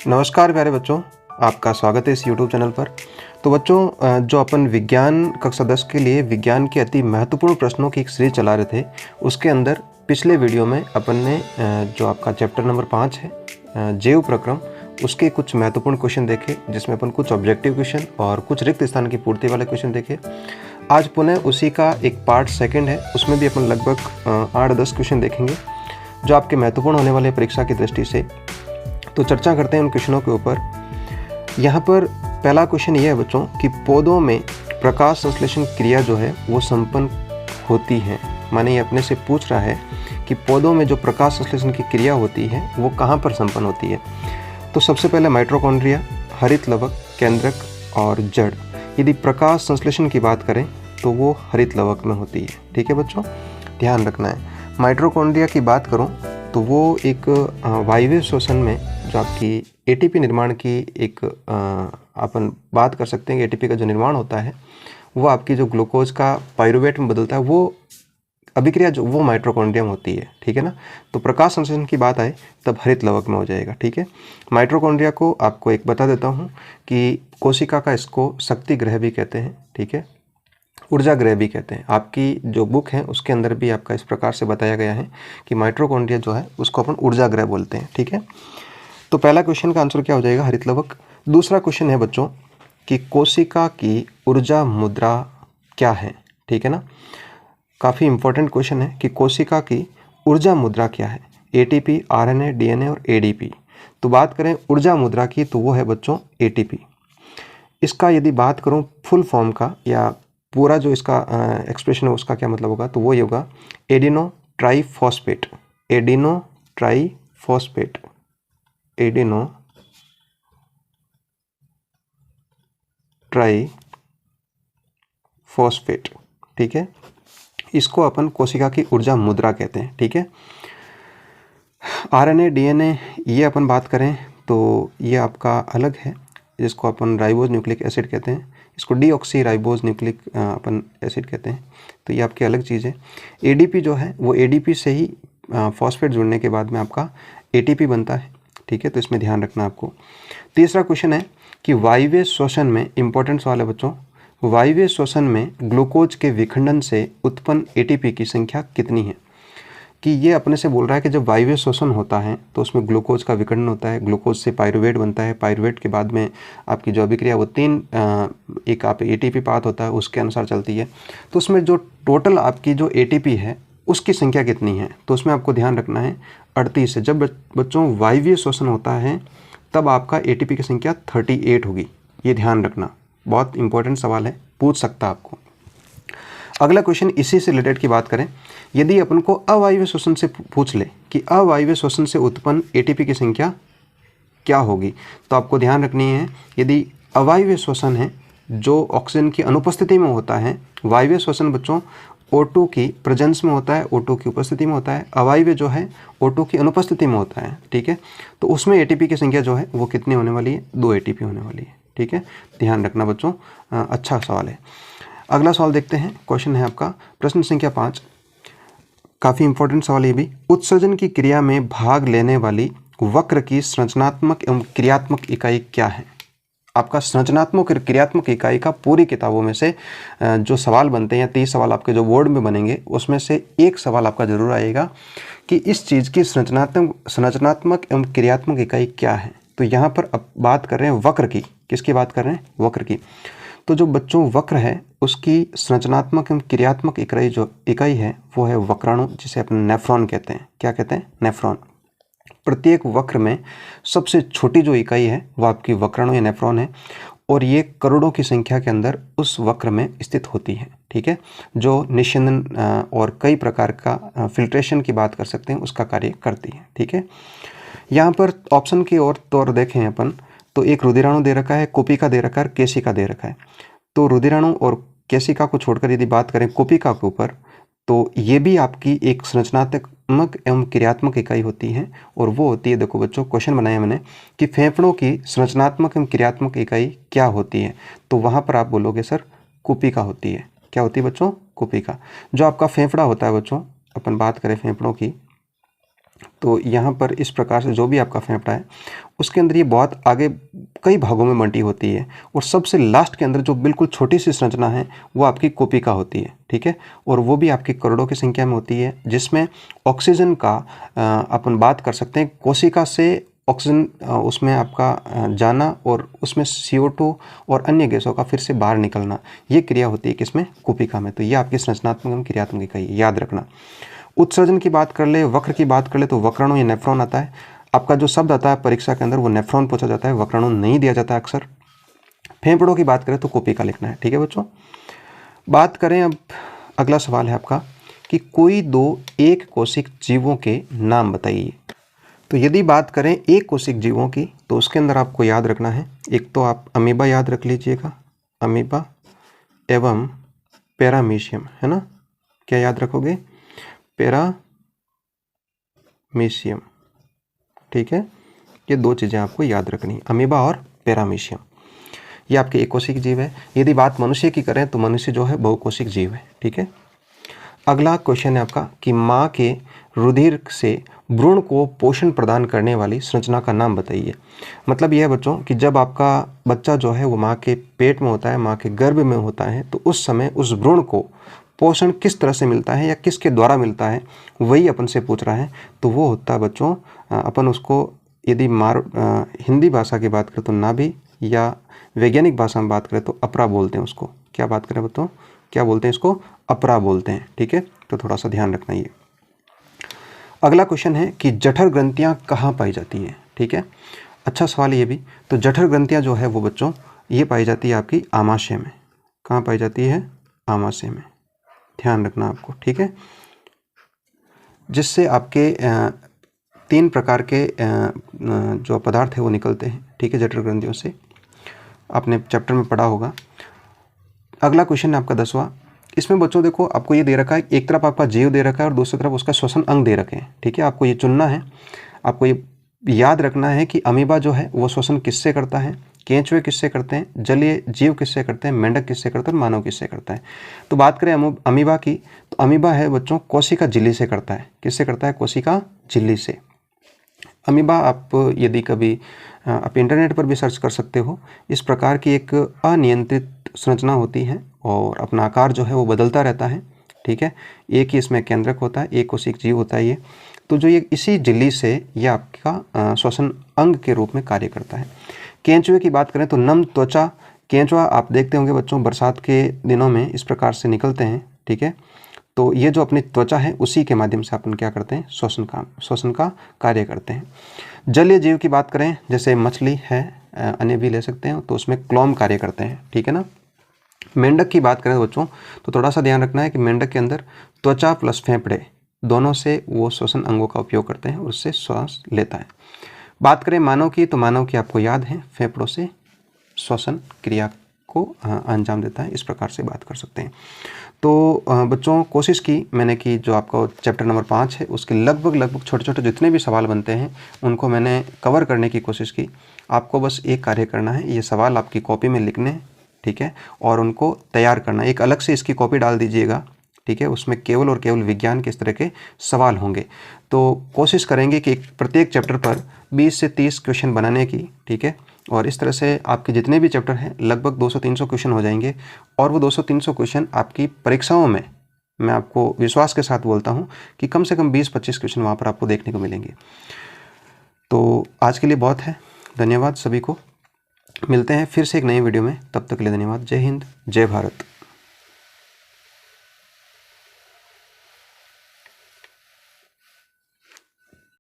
नमस्कार प्यारे बच्चों, आपका स्वागत है इस YouTube चैनल पर। तो बच्चों, जो अपन विज्ञान कक्षा 10 के लिए विज्ञान के अति महत्वपूर्ण प्रश्नों की एक सीरीज चला रहे थे, उसके अंदर पिछले वीडियो में अपन ने जो आपका चैप्टर नंबर 5 है जैव प्रक्रम, उसके कुछ महत्वपूर्ण क्वेश्चन देखे, जिसमें अपन कुछ ऑब्जेक्टिव क्वेश्चन और कुछ रिक्त स्थान की पूर्ति वाले क्वेश्चन देखे। आज पुनः उसी का एक पार्ट सेकेंड है, उसमें भी अपन लगभग 8-10 क्वेश्चन देखेंगे जो आपके महत्वपूर्ण होने वाले परीक्षा की दृष्टि से। तो चर्चा करते हैं उन क्वेश्चनों के ऊपर। यहाँ पर पहला क्वेश्चन ये है बच्चों कि पौधों में प्रकाश संश्लेषण क्रिया जो है वो संपन्न होती है। माने ये अपने से पूछ रहा है कि पौधों में जो प्रकाश संश्लेषण की क्रिया होती है वो कहाँ पर संपन्न होती है। तो सबसे पहले माइटोकॉन्ड्रिया, हरित लवक, केंद्रक और जड़। यदि प्रकाश संश्लेषण की बात करें तो वो हरित लवक में होती है। ठीक है बच्चों, ध्यान रखना है। माइटोकॉन्ड्रिया की बात करूँ तो वो एक वायवीय श्वसन में जो आपकी एटीपी निर्माण की एक अपन बात कर सकते हैं कि एटीपी का जो निर्माण होता है वो आपकी जो ग्लूकोज का पाइरुवेट में बदलता है, वो अभिक्रिया जो वो माइटोकॉन्ड्रिया में होती है। ठीक है ना। तो प्रकाश संश्लेषण की बात आए तब हरित लवक में हो जाएगा। ठीक है। माइटोकॉन्ड्रिया को आपको एक बता देता हूँ कि कोशिका का इसको शक्ति ग्रह भी कहते हैं। ठीक है, ऊर्जा ग्रह भी कहते हैं। आपकी जो बुक है उसके अंदर भी आपका इस प्रकार से बताया गया है कि माइटोकॉन्ड्रिया जो है उसको अपन ऊर्जा ग्रह बोलते हैं। ठीक है। तो पहला क्वेश्चन का आंसर क्या हो जाएगा? हरित लवक। दूसरा क्वेश्चन है बच्चों कि कोशिका की ऊर्जा मुद्रा क्या है। ठीक है ना, काफ़ी इंपॉर्टेंट क्वेश्चन है कि कोशिका की ऊर्जा मुद्रा क्या है। एटीपी, आरएनए, डीएनए और एडीपी। तो बात करें ऊर्जा मुद्रा की तो वो है बच्चों एटीपी। इसका यदि बात करूँ फुल फॉर्म का या पूरा जो इसका एक्सप्रेशन है उसका क्या मतलब होगा, तो वो ये होगा adeno triphosphate. Adeno triphosphate, adeno triphosphate. ठीक है, इसको अपन कोशिका की ऊर्जा मुद्रा कहते हैं। ठीक है। आरएनए, डीएनए ये अपन बात करें तो ये आपका अलग है, जिसको अपन राइबोज न्यूक्लिक एसिड कहते हैं। इसको डीऑक्सी राइबोज न्यूक्लिक अपन एसिड कहते हैं। तो ये आपकी अलग चीज़ है। एडीपी जो है वो एडीपी से ही फॉस्फेट जुड़ने के बाद में आपका एटीपी बनता है। ठीक है, तो इसमें ध्यान रखना आपको। तीसरा क्वेश्चन है कि वायवीय श्वसन में, इंपॉर्टेंट सवाल है बच्चों, वायवीय श्वसन में ग्लूकोज के विखंडन से उत्पन्न एटीपी की संख्या कितनी है। कि ये अपने से बोल रहा है कि जब वायवीय श्वसन होता है तो उसमें ग्लूकोज का विखंडन होता है, ग्लूकोज से पाइरुवेट बनता है, पाइरुवेट के बाद में आपकी जो अभिक्रिया वो एक आप एटीपी पाथ होता है उसके अनुसार चलती है। तो उसमें जो टोटल आपकी जो एटीपी है उसकी संख्या कितनी है, तो उसमें आपको ध्यान रखना है 38 है। जब बच्चों वायवीय श्वसन होता है तब आपका एटीपी की संख्या 38 होगी। ये ध्यान रखना, बहुत इंपॉर्टेंट सवाल है, पूछ सकता आपको। अगला क्वेश्चन इसी से रिलेटेड की बात करें, यदि अपन को अवायवीय श्वसन से पूछ ले कि अवायवीय श्वसन से उत्पन्न एटीपी की संख्या क्या होगी, तो आपको ध्यान रखनी है यदि अवायवीय श्वसन है जो ऑक्सीजन की अनुपस्थिति में होता है। वायवीय श्वसन बच्चों O2 की प्रेजेंस में होता है, O2 की उपस्थिति में होता है। अवायवीय जो है O2 की अनुपस्थिति में होता है। ठीक है, तो उसमें एटीपी की संख्या जो है वो कितनी होने वाली है? 2 एटीपी होने वाली है। ठीक है, ध्यान रखना बच्चों, अच्छा सवाल है। अगला सवाल देखते हैं। क्वेश्चन है आपका प्रश्न संख्या 5, काफ़ी इंपॉर्टेंट सवाल ये भी। उत्सर्जन की क्रिया में भाग लेने वाली वक्र की संरचनात्मक एवं क्रियात्मक इकाई क्या है। आपका संरचनात्मक और क्रियात्मक इकाई का पूरी किताबों में से जो सवाल बनते हैं या 30 सवाल आपके जो बोर्ड में बनेंगे उसमें से एक सवाल आपका जरूर आएगा कि इस चीज़ की संरचनात्मक एवं क्रियात्मक इकाई क्या है। तो यहाँ पर अब बात कर रहे हैं वक्र की। किसकी बात कर रहे हैं? वक्र की। तो जो बच्चों वक्र है उसकी संरचनात्मक एवं क्रियात्मक इकाई है वो है वक्राणु, जिसे अपन नेफ्रॉन कहते हैं। क्या कहते हैं? नेफ्रॉन। प्रत्येक वक्र में सबसे छोटी जो इकाई है वो आपकी वक्राणु या नेफ्रॉन है, और ये करोड़ों की संख्या के अंदर उस वक्र में स्थित होती है। ठीक है, जो निस्यंदन और कई प्रकार का फिल्ट्रेशन की बात कर सकते हैं उसका कार्य करती है। ठीक है, यहाँ पर ऑप्शन की ओर तौर देखें अपन तो एक रुधिराणु दे रखा है, कोशिका दे रखा है, केशिका दे रखा है। तो रुधिराणु और केशिका को छोड़कर यदि बात करें कोशिका के ऊपर, तो ये भी आपकी एक संरचनात्मक एवं क्रियात्मक इकाई होती है, और वो होती है, देखो बच्चों क्वेश्चन बनाया मैंने कि फेफड़ों की संरचनात्मक एवं क्रियात्मक इकाई क्या होती है, तो वहाँ पर आप बोलोगे सर कुपिका होती है। क्या होती है बच्चों? कुपिका। जो आपका फेफड़ा होता है बच्चों, अपन बात करें फेफड़ों की, तो यहाँ पर इस प्रकार से जो भी आपका फेफड़ा है उसके अंदर ये बहुत आगे कई भागों में बंटी होती है, और सबसे लास्ट के अंदर जो बिल्कुल छोटी सी संरचना है वो आपकी कोशिका होती है, ठीक है। और वो भी आपकी करोड़ों की संख्या में होती है, जिसमें ऑक्सीजन का अपन बात कर सकते हैं, कोशिका से ऑक्सीजन उसमें आपका जाना और उसमें CO2 और अन्य गैसों का फिर से बाहर निकलना, ये क्रिया होती है किसमें, कोशिका में। तो ये आपकी संरचनात्मक एवं क्रियात्मक इकाई, याद रखना। उत्सर्जन की बात कर ले, वक्र की बात कर ले, तो वक्राणु या नेफ्रॉन आता है। आपका जो शब्द आता है परीक्षा के अंदर वो नेफ्रॉन पूछा जाता है, वक्राणु नहीं दिया जाता है अक्सर। फेफड़ों की बात करें तो कोशिका लिखना है, ठीक है बच्चों। बात करें अब, अगला सवाल है आपका कि कोई दो एक कोशिक जीवों के नाम बताइए। तो यदि बात करें एक कोशिक जीवों की, तो उसके अंदर आपको याद रखना है, एक तो आप अमीबा याद रख लीजिएगा, अमीबा एवं पैरामीशियम, है ना। क्या याद रखोगे, पैरामीशियम, ठीक है। ये दो चीज़ें आपको याद रखनी, अमीबा और पैरामीशियम, ये आपके एक कोशिक जीव है। यदि बात मनुष्य की करें तो मनुष्य जो है बहुकोशिक जीव है, ठीक है। अगला क्वेश्चन है आपका कि माँ के रुधिर से भ्रूण को पोषण प्रदान करने वाली संरचना का नाम बताइए। मतलब यह है बच्चों कि जब आपका बच्चा जो है वो माँ के पेट में होता है, माँ के गर्भ में होता है, तो उस समय उस भ्रूण को पोषण किस तरह से मिलता है या किसके द्वारा मिलता है, वही अपन से पूछ रहा है। तो वो होता है बच्चों, अपन उसको यदि हिंदी भाषा की बात करें तो नाभि, या वैज्ञानिक भाषा में बात करें तो अपरा बोलते हैं उसको। क्या बात करें बच्चों, क्या बोलते हैं इसको, अपरा बोलते हैं, ठीक है। तो थोड़ा सा ध्यान रखना ये। अगला क्वेश्चन है कि जठर ग्रंथियां कहाँ पाई जाती हैं, ठीक है। अच्छा सवाल ये भी। तो जठर ग्रंथियां जो है वो बच्चों ये पाई जाती है आपकी आमाशय में। कहाँ पाई जाती है, आमाशय में, ध्यान रखना आपको, ठीक है। जिससे आपके 3 प्रकार के जो पदार्थ है वो निकलते हैं, ठीक है, जठर ग्रंथियों से, आपने चैप्टर में पढ़ा होगा। अगला क्वेश्चन है आपका 10वां। इसमें बच्चों देखो आपको ये दे रखा है, एक तरफ आपका जीव दे रखा है और दूसरी तरफ उसका श्वसन अंग दे रखे हैं, ठीक है। आपको ये चुनना है, आपको ये याद रखना है कि अमीबा जो है वो श्वसन किससे करता है, केंचुए किससे करते हैं, जलीय जीव किससे करते हैं, मेंढक किससे करता है, मानव किससे करता है। तो बात करें अमीबा की, तो अमीबा है बच्चों कोशिका झिल्ली से करता है। किससे करता है, कोशिका झिल्ली से। अमीबा आप यदि कभी आप इंटरनेट पर भी सर्च कर सकते हो, इस प्रकार की एक अनियंत्रित संरचना होती है और अपना आकार जो है वो बदलता रहता है, ठीक है। एक ही इसमें केंद्रक होता है, एक कोशिक जीव होता है ये। तो जो ये इसी झिल्ली से ये आपका श्वसन अंग के रूप में कार्य करता है। केंचुए की बात करें तो नम त्वचा, केंचुआ आप देखते होंगे बच्चों बरसात के दिनों में इस प्रकार से निकलते हैं, ठीक है। तो ये जो अपनी त्वचा है उसी के माध्यम से अपन क्या करते हैं, श्वसन का कार्य करते हैं। जलीय जीव की बात करें जैसे मछली है, अन्य भी ले सकते हैं, तो उसमें क्लोम कार्य करते हैं, ठीक है ना। मेंढक की बात करें बच्चों तो थोड़ा सा ध्यान रखना है कि मेंढक के अंदर त्वचा प्लस फेफड़े दोनों से वो श्वसन अंगों का उपयोग करते हैं और उससे श्वास लेता है। बात करें मानव की, तो मानव की आपको याद है फेफड़ों से श्वसन क्रिया को अंजाम देता है, इस प्रकार से बात कर सकते हैं। तो बच्चों कोशिश की मैंने कि जो आपका चैप्टर नंबर 5 है उसके लगभग छोटे छोटे जितने भी सवाल बनते हैं उनको मैंने कवर करने की कोशिश की। आपको बस एक कार्य करना है, ये सवाल आपकी कॉपी में लिखने हैं, ठीक है, और उनको तैयार करना। एक अलग से इसकी कॉपी डाल दीजिएगा, ठीक है, उसमें केवल और केवल विज्ञान के इस तरह के सवाल होंगे। तो कोशिश करेंगे कि प्रत्येक चैप्टर पर 20 से 30 क्वेश्चन बनाने की, ठीक है। और इस तरह से आपके जितने भी चैप्टर हैं लगभग 200-300 क्वेश्चन हो जाएंगे, और वो 200-300 क्वेश्चन आपकी परीक्षाओं में, मैं आपको विश्वास के साथ बोलता हूँ कि कम से कम 20-25 क्वेश्चन वहाँ पर आपको देखने को मिलेंगे। तो आज के लिए बहुत है, धन्यवाद सभी को। मिलते हैं फिर से एक नई वीडियो में, तब तक के लिए धन्यवाद। जय हिंद, जय भारत।